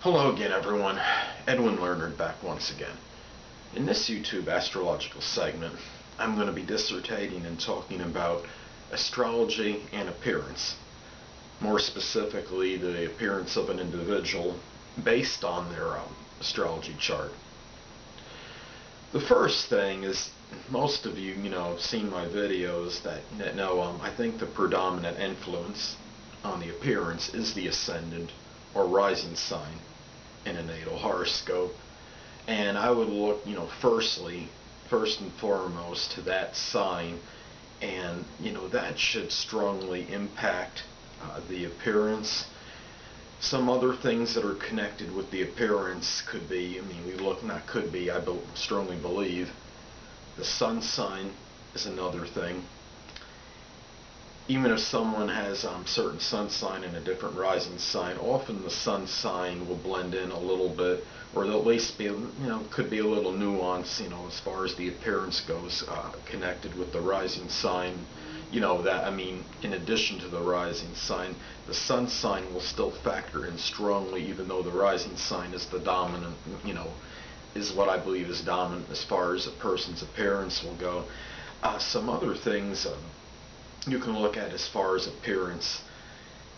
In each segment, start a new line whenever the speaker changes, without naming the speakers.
Hello again, everyone. Edwin Learnard back once again. In this YouTube astrological segment, I'm going to be dissertating and talking about astrology and appearance. More specifically, the appearance of an individual based on their astrology chart. The first thing is, most of you, have seen my videos that know I think the predominant influence on the appearance is the ascendant or rising sign in a natal horoscope. And I would look, first and foremost to that sign, and that should strongly impact the appearance. Some other things that are connected with the appearance could be, I strongly believe the sun sign is another thing. Even if someone has certain sun sign and a different rising sign, often the sun sign will blend in a little bit, or at least be, could be a little nuance, as far as the appearance goes, connected with the rising sign. In addition to the rising sign, the sun sign will still factor in strongly, even though the rising sign is the dominant, is what I believe is dominant as far as a person's appearance will go. Some other things you can look at as far as appearance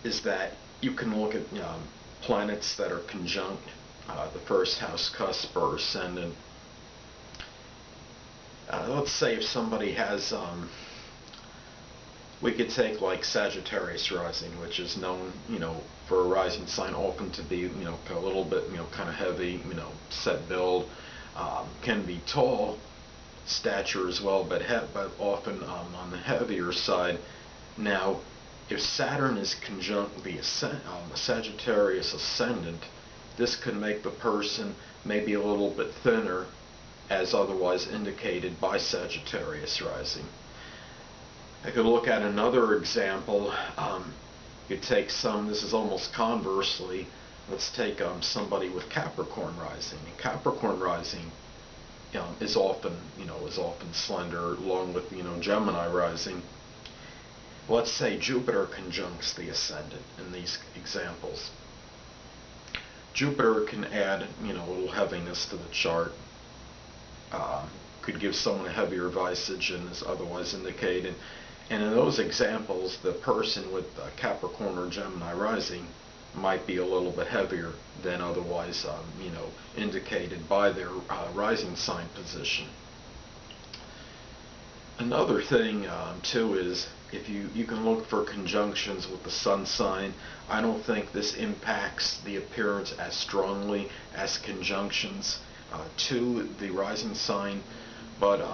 is that you can look at planets that are conjunct the first house cusp or ascendant. Let's say if somebody has, we could take like Sagittarius rising, which is known, for a rising sign often to be, a little bit, kind of heavy, set build, can be tall stature as well, but often on the heavier side. Now, if Saturn is conjunct the Sagittarius ascendant, this could make the person maybe a little bit thinner, as otherwise indicated by Sagittarius rising. I could look at another example. You take this is almost conversely. Let's take somebody with Capricorn rising. And Capricorn rising is often slender, along with Gemini rising. Let's say Jupiter conjuncts the ascendant in these examples. Jupiter can add a little heaviness to the chart. Could give someone a heavier visage than is otherwise indicated. And in those examples, the person with Capricorn or Gemini rising might be a little bit heavier than otherwise, indicated by their rising sign position. Another thing, too, is if you can look for conjunctions with the sun sign. I don't think this impacts the appearance as strongly as conjunctions to the rising sign. But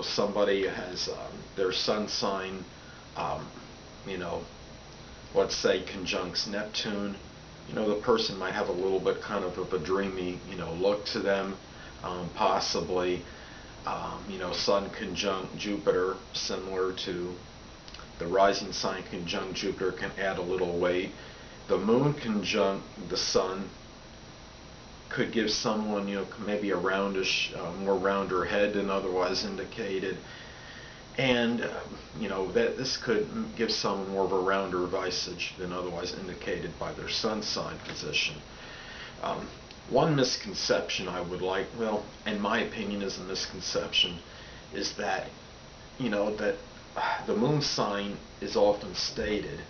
somebody has their sun sign, let's say conjuncts Neptune. The person might have a little bit kind of a dreamy, look to them, possibly. Sun conjunct Jupiter, similar to the rising sign conjunct Jupiter, can add a little weight. The moon conjunct the sun could give someone, maybe a roundish, more rounder head than otherwise indicated. And, that this could give someone more of a rounder visage than otherwise indicated by their sun sign position. One misconception I would like, in my opinion is a misconception, is that, that the moon sign is often stated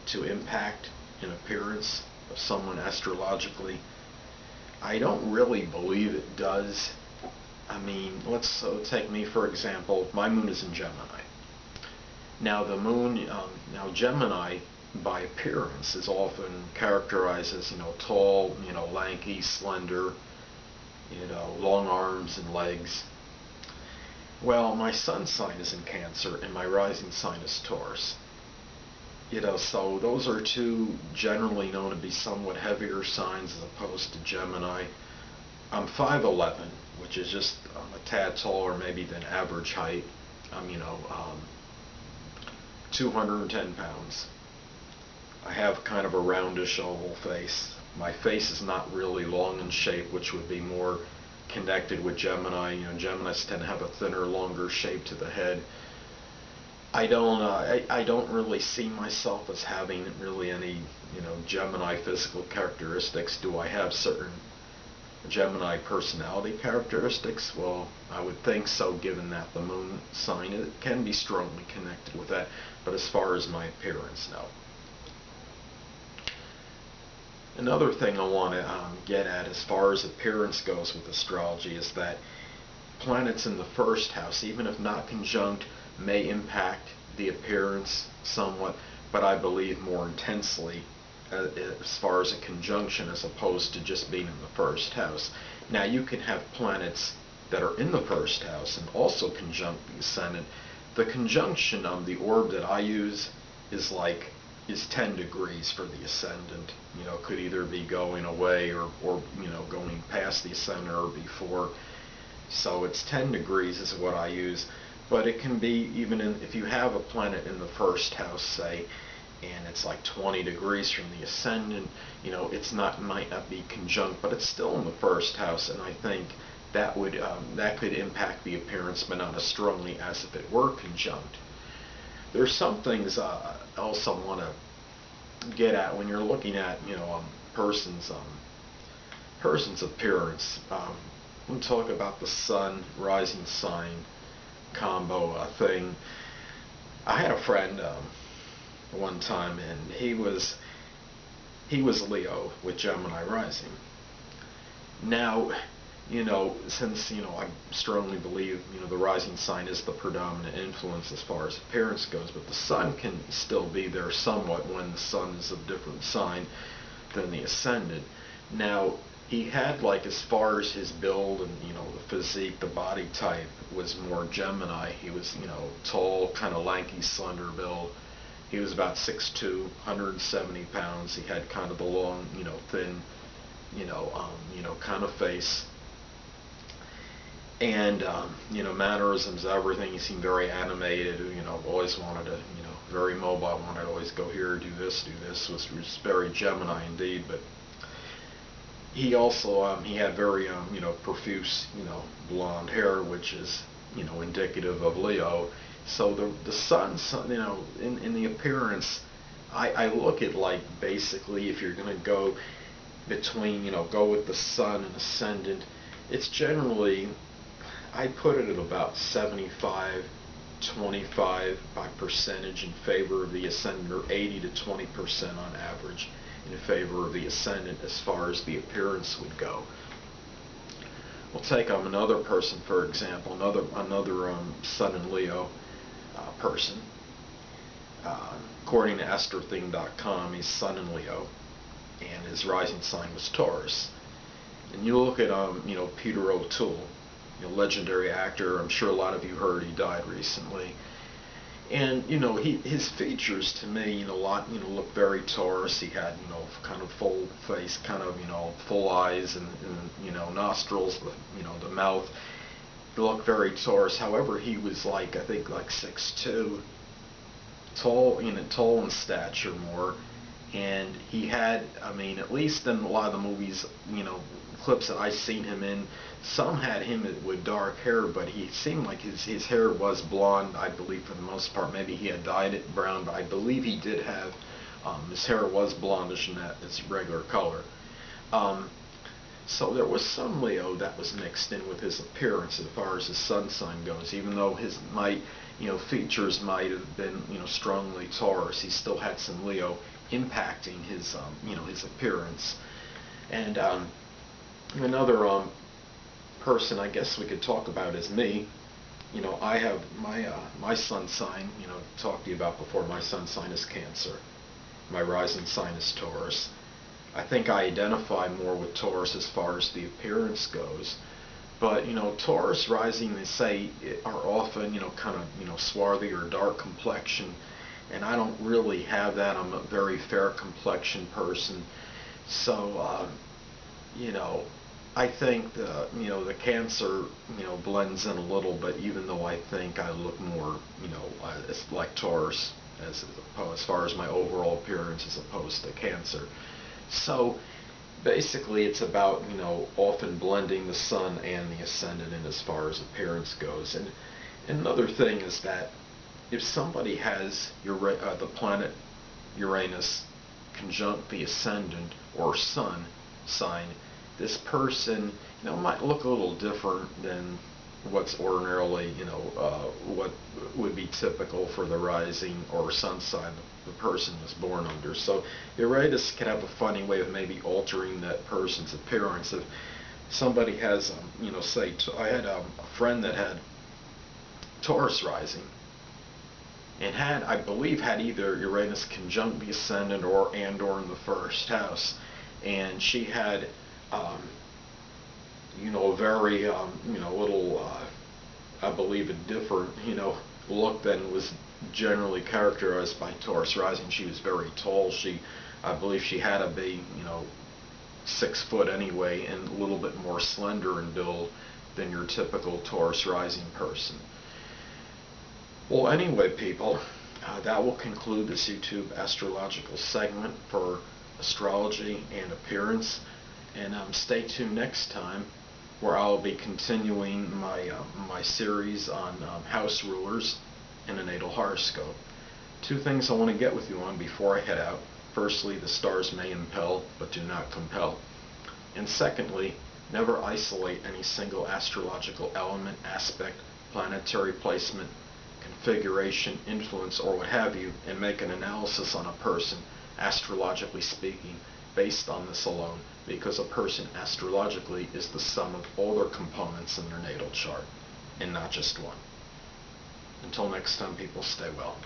to impact an appearance of someone astrologically. I don't really believe it does. Let's take me for example. My moon is in Gemini. Now the moon, Gemini by appearance is often characterized as, tall, lanky, slender, long arms and legs. Well, my sun sign is in Cancer and my rising sign is Taurus. So those are two generally known to be somewhat heavier signs as opposed to Gemini. I'm 5'11", which is just a tad taller maybe than average height. I'm 210 pounds. I have kind of a roundish oval face. My face is not really long in shape, which would be more connected with Gemini. Geminis tend to have a thinner, longer shape to the head. I don't really see myself as having really any, Gemini physical characteristics. Do I have certain Gemini personality characteristics? Well, I would think so, given that the moon sign, it can be strongly connected with that. But as far as my appearance, no. Another thing I want to get at as far as appearance goes with astrology is that planets in the first house, even if not conjunct, may impact the appearance somewhat, but I believe more intensely as far as a conjunction as opposed to just being in the first house. Now you can have planets that are in the first house and also conjunct the ascendant. The conjunction of the orb that I use is 10 degrees for the ascendant. Could either be going away or going past the ascendant or before. So it's 10 degrees is what I use. But it can be even if you have a planet in the first house, say, and it's like 20 degrees from the ascendant, might not be conjunct, but it's still in the first house, and I think that could impact the appearance, but not as strongly as if it were conjunct. There's some things else I want to get at when you're looking at person's appearance. We'll talk about the sun rising sign combo thing. I had a friend one time, and he was Leo with Gemini rising. Now, since I strongly believe the rising sign is the predominant influence as far as appearance goes, but the sun can still be there somewhat when the sun is a different sign than the ascendant. Now, he had, as far as his build and the physique, the body type was more Gemini. He was tall, kind of lanky, slender build. He was about 6'2", 170 pounds. He had kind of the long, thin, kind of face. And, mannerisms, everything. He seemed very animated, always wanted to, very mobile, wanted to always go here, do this, was very Gemini indeed. But he also, he had very, profuse, blonde hair, which is, indicative of Leo. So the sun, in the appearance, I look at basically if you're going to go between, go with the sun and ascendant, it's generally, I put it at about 75-25 by percentage in favor of the ascendant, or 80 to 20% on average in favor of the ascendant as far as the appearance would go. We'll take another person, for example, another Sun in Leo person. According to astrothing.com, he's Sun in Leo, and his rising sign was Taurus. And you look at Peter O'Toole, legendary actor. I'm sure a lot of you heard he died recently. And his features to me, look very Taurus. He had kind of full face, kind of full eyes, and nostrils, the mouth. He looked very Taurus. However, he was I think 6'2", tall in stature more, and he had, at least in a lot of the movies, clips that I've seen him in, some had him with dark hair, but he seemed like his hair was blonde, I believe, for the most part. Maybe he had dyed it brown, but I believe he did have, his hair was blondish in that its regular color. So there was some Leo that was mixed in with his appearance as far as his sun sign goes. Even though his features might have been strongly Taurus, he still had some Leo impacting his his appearance. And another person I guess we could talk about is me. I have my sun sign. Talked to you about before. My sun sign is Cancer. My rising sign is Taurus. I think I identify more with Taurus as far as the appearance goes. But, Taurus rising, they say, are often, kind of, swarthy or dark complexion. And I don't really have that. I'm a very fair complexion person. So, I think the Cancer, blends in a little, but even though I think I look more, like Taurus as far as my overall appearance as opposed to Cancer. So basically it's about, often blending the sun and the ascendant in as far as appearance goes. And another thing is that, if somebody has the planet Uranus conjunct the ascendant or sun sign, this person, might look a little different than what's ordinarily, what would be typical for the rising or sun sign the person was born under. So Uranus can have a funny way of maybe altering that person's appearance. If somebody has, say, I had a friend that had Taurus rising, and I believe, had either Uranus conjunct the ascendant or in the first house, and she had, a very, little, I believe, a different, look than was generally characterized by Taurus rising. She was very tall. I believe she had to be, 6 foot anyway, and a little bit more slender in build than your typical Taurus rising person. Well, anyway, people, that will conclude this YouTube astrological segment for Astrology and Appearance. And stay tuned next time, where I'll be continuing my series on house rulers in a natal horoscope. 2 things I want to get with you on before I head out. Firstly, the stars may impel, but do not compel. And secondly, never isolate any single astrological element, aspect, planetary placement, configuration, influence, or what have you, and make an analysis on a person, astrologically speaking, based on this alone, because a person astrologically is the sum of all their components in their natal chart, and not just one. Until next time, people, stay well.